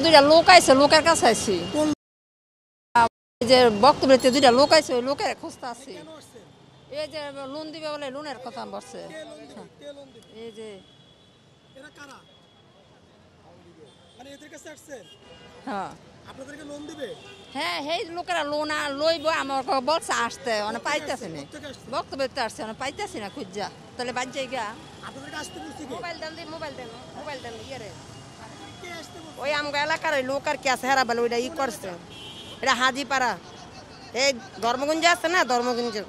দুইটা লোক আইছে, লোকের কাছে আইছি। যে বক্তব্যে দুইটা লোক আইছে, ওই লোকের খুঁজতে আছি। এই যে লোন দিবে বলে লোনের কথা বলছে। এই যে এরা কারা? মানে এদের কাছে আসছেন? হ্যাঁ, আপনাদেরকে লোন দিবে? হ্যাঁ, এই লোকেরা লোন লইব আমাকে বলছে আসতে, মানে পাইতেছে না। বক্তব্যতে আসছে, মানে পাইতেছি না খুঁজা। তাহলে বাদ যাই গা। আপনাদেরকে আসতে বলছি কি? মোবাইল দেন, মোবাইল দেন ইয়ে। কে আসতে বলছে? ওই আমগো এলাকার ওই লোক আর কি আছে হেরা বলে ওইটা ই করছে। এটা হাজিপাড়া, এই ধর্মগঞ্জে আছে না, ধর্মগঞ্জে।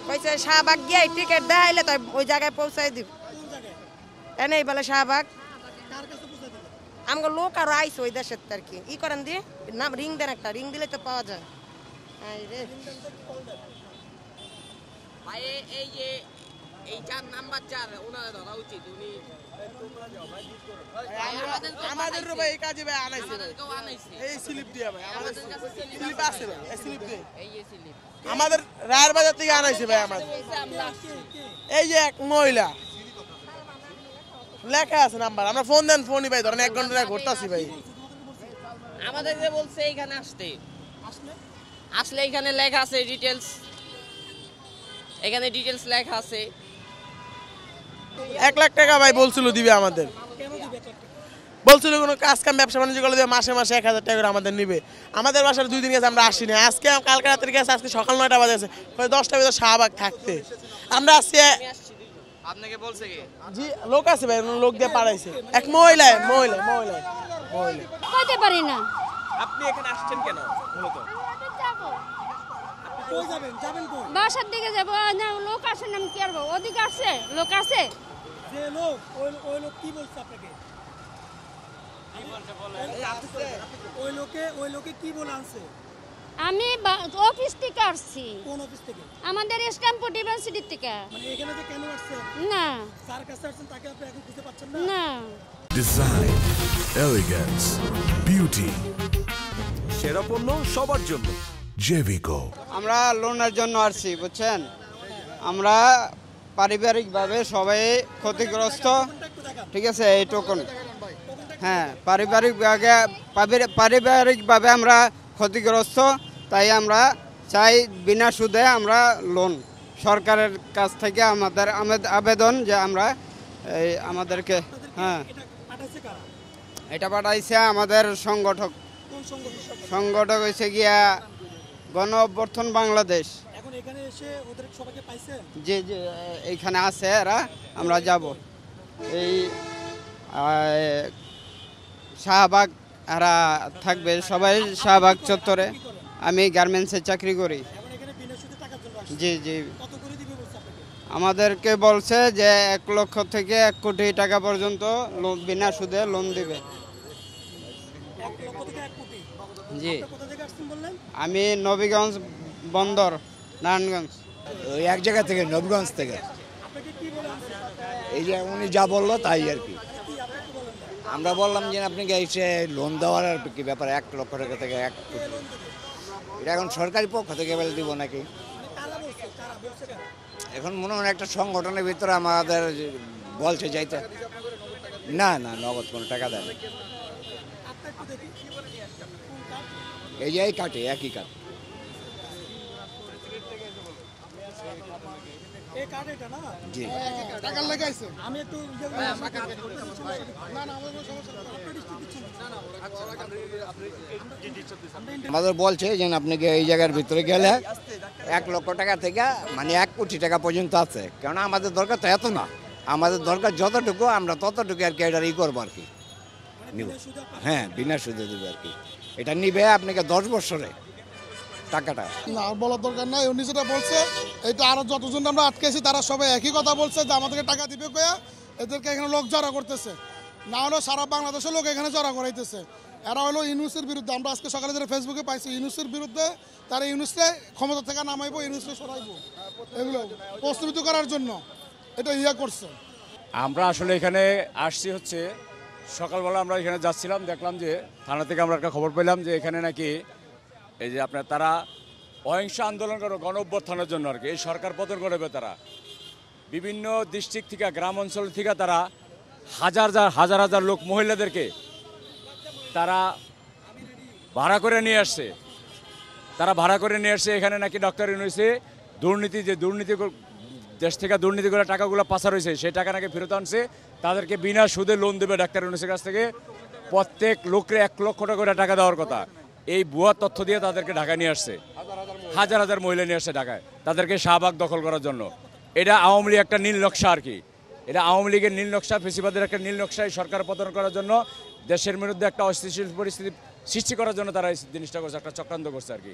কইছে শাহবাগ গিয়ে টিকিট দেখাইলে তো ওই জায়গায় পৌঁছাই দিব। এনেই বলে শাহবাগ। আমগো লোক আরো আইসে ওই দেশের আর কি ই করেন দিয়ে নাম রিং দেন, একটা রিং দিলে তো পাওয়া যায়। এই যে এই 4 নাম্বার 4 ওনারে ধরা উচিত। উনি আমাদের ভাই এই কাজে ভাই আনাইছে, এই স্লিপ দিয়ে ভাই আমাদের স্লিপ আছে ভাই, এই স্লিপ দিয়ে এই যে স্লিপ আমাদের রায়ের বাজার থেকে আনাইছে ভাই। আমাদের এই যে এক মহিলা লেখা আছে নাম্বার, আমরা ফোন দেন, ফোনই ভাই ধরেন 1 ঘন্টা ধরে ঘুরতাছি ভাই। আমাদের যে বলছে এইখানে আসলে এখানে লেখা আছে ডিটেইলস, এখানে ডিটেইলস লেখা আছে। 1 লাখ টাকা ভাই বলছিল দিবে আমাদের, বলছিল কোনো কাজ কাম ব্যবসা বাণিজ্য করলে দিবে, মাসে মাসে 1000 টাকা করে আমাদের নিবে। আমাদের বাসার 2 দিন গেছে আমরা আসি না, আজকে কালকে রাতের গেছে, আজকে সকাল 9টা বাজে গেছে, 10টা বাজে শাহবাগ থাকতে আমরা আসছি। আপনাকে বলছে কি? জি লোক আছে ভাই, লোক দিয়ে পাঠাইছে। এক মহিলা কইতে পারি না। আপনি এখানে আসছেন কেন মূলত? কই যাবেন? যাবেন কই? বাসার দিকে যাব না, লোক আসে না, আমি কি করবো? ওদিকে আছে লোক আছে। যে লোক ওই লোক কি বলছে আপনাকে? ওই লোকে কি বলে আনছে? আমি অফিস থেকে আসছি। কোন অফিস থেকে? আমাদের স্ট্যাম্পোর্ট ইউনিভার্সিটি থেকে। মানে এখানে যে কেন আসছেন? না স্যার কাছে আসছেন, তাকে আপনি এখন খুঁজে পাচ্ছেন না? না। ডিজাইন, এলিগেন্স, বিউটি, সেরা পণ্য সবার জন্য জেভিকো। আমরা লোনের জন্য আসছি, বুঝছেন। আমরা পারিবারিকভাবে সবাই ক্ষতিগ্রস্ত, ঠিক আছে, এই টোকন। হ্যাঁ, পারিবারিকভাবে আমরা ক্ষতিগ্রস্ত, তাই আমরা চাই বিনা সুদে আমরা লোন সরকারের কাছ থেকে আমাদের আবেদন যে আমরা এই আমাদেরকে হ্যাঁ এটা পাঠাইছে আমাদের সংগঠক হয়েছে গিয়া গণ অভ্যর্থন বাংলাদেশ। জি জি, এইখানে আছে এরা, আমরা যাব এই শাহবাগ, এরা থাকবে সবাই শাহবাগ চত্বরে। আমি গার্মেন্টসে চাকরি করি। জি জি, আমাদেরকে বলছে যে 1 লক্ষ থেকে 1 কোটি টাকা পর্যন্ত বিনা সুদে লোন দিবে। জি, আমি নবীগঞ্জ বন্দর, নারায়ণগঞ্জ। ওই এক জায়গা থেকে, নবীগঞ্জ থেকে। এই যে উনি যা বললো তাই আর কি। আমরা বললাম যে আপনাকে এসে লোন দেওয়ার আর কি ব্যাপার, 1 লক্ষ টাকা থেকে 1 কোটি। এটা এখন সরকারি পক্ষ থেকে বলে দিব নাকি? এখন মনে হয় একটা সংগঠনের ভিতরে আমাদের বলছে যাইতে। না না, নগদ কোনো টাকা দেয় না। এই যে এই কাটে, একই কাট। জি, আমাদের বলছে যে আপনাকে এই জায়গার ভিতরে গেলে 1 লক্ষ টাকা থেকে মানে 1 কোটি টাকা পর্যন্ত আছে। কেননা আমাদের দরকার তো এত না, আমাদের দরকার যতটুকু আমরা ততটুকু আর কি এটা করবো আর কি, নিব। হ্যাঁ, বিনা সুদে দেবে আর কি। এটা নিবে আপনাকে 10 বছরে টাকাটা। না, বলার দরকার নাই, উনি যেটা বলছে এটা আরো যতজন আমরা আটকেছি তারা সবাই একই কথা বলছে যে আমাদেরকে টাকা দিবে কয়া এদেরকে এখানে লোক জড়া করতেছে। না হলেও সারা বাংলাদেশের লোক এখানে জড়া করাইতেছে। এরা হলো ইউনুসের বিরুদ্ধে। আমরা আজকে সকালে যারা ফেসবুকে পাইছি ইউনুসের বিরুদ্ধে, তারা ইউনুসকে ক্ষমতা থেকে নামাইবো, ইউনুসকে সরাইবো, এগুলো প্রস্তুত করার জন্য এটা করছে। আমরা আসলে এখানে আসছি হচ্ছে সকালবেলা আমরা এখানে যাচ্ছিলাম, দেখলাম যে থানা থেকে আমরা একটা খবর পেলাম যে এখানে নাকি এই যে আপনার তারা অহিংসা আন্দোলন করে গণ অভ্যুত্থানের জন্য আর কি এই সরকার পতন করবে তারা বিভিন্ন ডিস্ট্রিক্ট থেকে গ্রাম অঞ্চল থেকে তারা হাজার হাজার লোক মহিলাদেরকে তারা ভাড়া করে নিয়ে আসছে। এখানে নাকি ডক্টর ইউনূসে দুর্নীতি দেশ থেকে দুর্নীতি করে টাকাগুলো পাচার হয়েছে সেই টাকা নাকি ফেরত আনছে, তাদেরকে বিনা সুদে লোন দেবে ডাক্তার ইউনূসের কাছ থেকে। প্রত্যেক লোককে 1 লক্ষ টাকা করে টাকা দেওয়ার কথা, এই ভুয়া তথ্য দিয়ে তাদেরকে ঢাকা নিয়ে আসছে। হাজার মহিলা নিয়ে আসছে ঢাকায় তাদেরকে শাহবাগ দখল করার জন্য। এটা আওয়ামী লীগ একটা নীল নকশা আর কি, এটা আওয়ামী লীগের নীল নকশা, ফেসিবাদের একটা নীল নকশায় সরকার পতন করার জন্য, দেশের বিরুদ্ধে একটা অস্থিতিশীল পরিস্থিতি সৃষ্টি করার জন্য তারা এই জিনিসটা করছে, একটা চক্রান্ত করছে আর কি।